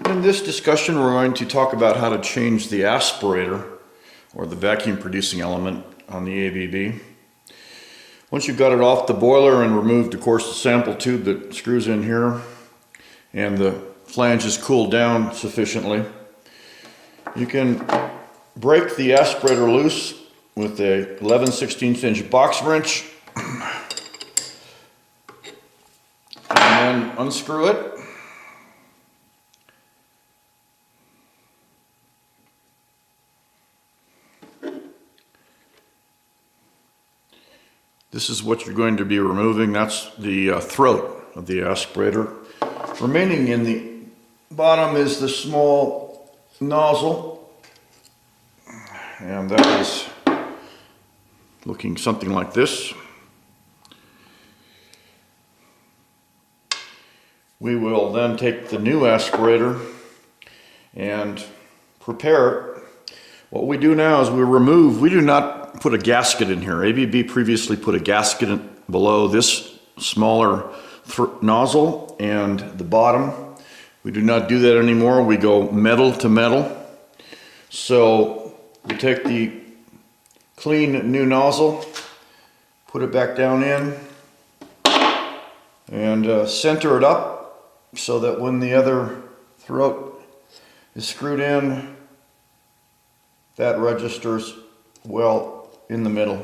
In this discussion, we're going to talk about how to change the aspirator, or the vacuum producing element, on the ABB. Once you've got it off the boiler and removed, of course, the sample tube that screws in here, and the flange is cooled down sufficiently, you can break the aspirator loose with a 11/16" box wrench, and then unscrew it. This is what you're going to be removing. That's the throat of the aspirator. Remaining in the bottom is the small nozzle, and that is looking something like this. We will then take the new aspirator and prepare it. What we do now is we do not put a gasket in here. ABB previously put a gasket below this smaller nozzle and the bottom. We do not do that anymore. We go metal to metal. So we take the clean new nozzle, put it back down in, and center it up so that when the other throat is screwed in, that registers well in the middle.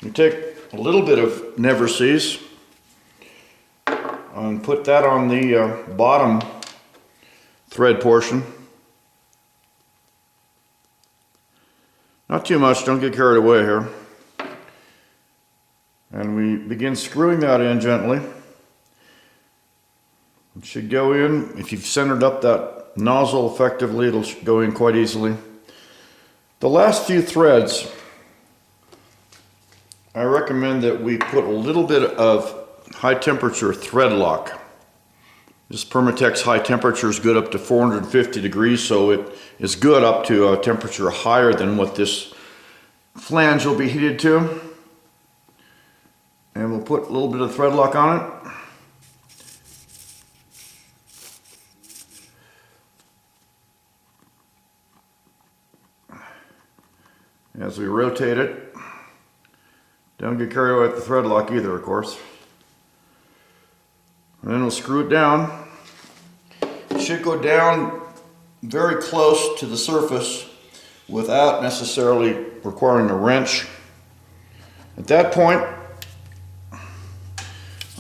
You take a little bit of Never Seas and put that on the bottom thread portion. Not too much, don't get carried away here. And we begin screwing that in gently. It should go in. If you've centered up that nozzle effectively, it'll go in quite easily. The last few threads, I recommend that we put a little bit of high temperature thread lock. This Permatex high temperature is good up to 450 degrees, so it is good up to a temperature higher than what this flange will be heated to. And we'll put a little bit of thread lock on it. As we rotate it, don't get carried away with the thread lock either, of course. And then we'll screw it down. It should go down very close to the surface without necessarily requiring a wrench. At that point, I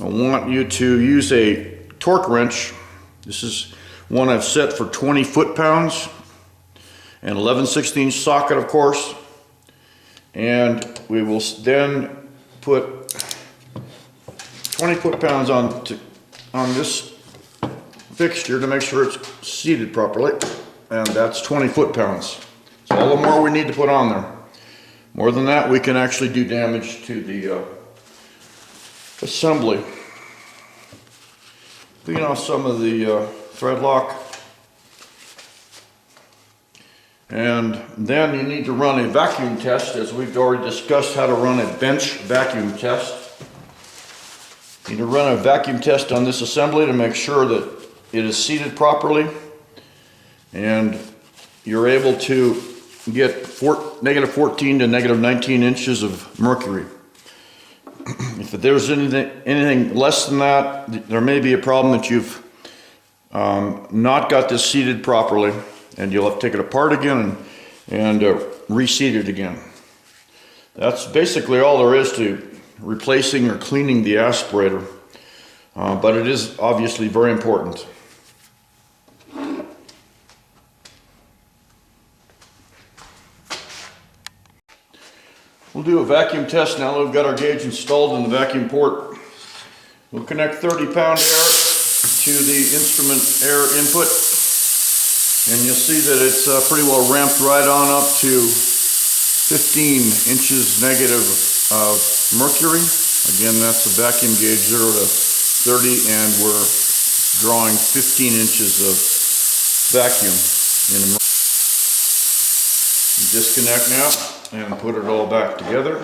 want you to use a torque wrench. This is one I've set for 20 foot-pounds, an 11/16" socket, of course. And we will then put 20 foot-pounds on this fixture to make sure it's seated properly. And that's 20 foot-pounds. So all the more we need to put on there. More than that, we can actually do damage to the assembly. Clean off some of the thread lock. And then you need to run a vacuum test, as we've already discussed how to run a bench vacuum test. You need to run a vacuum test on this assembly to make sure that it is seated properly and you're able to get -14 to -19 inches of mercury. If there's anything less than that, there may be a problem that you've not got this seated properly, and you'll have to take it apart again and reseat it again. That's basically all there is to replacing or cleaning the aspirator, but it is obviously very important. We'll do a vacuum test now that we've got our gauge installed in the vacuum port. We'll connect 30-pound air to the instrument air input. And you'll see that it's pretty well ramped right on up to 15 inches negative of mercury. Again, that's a vacuum gauge 0 to 30, and we're drawing 15 inches of vacuum in a mercury. Disconnect now and put it all back together.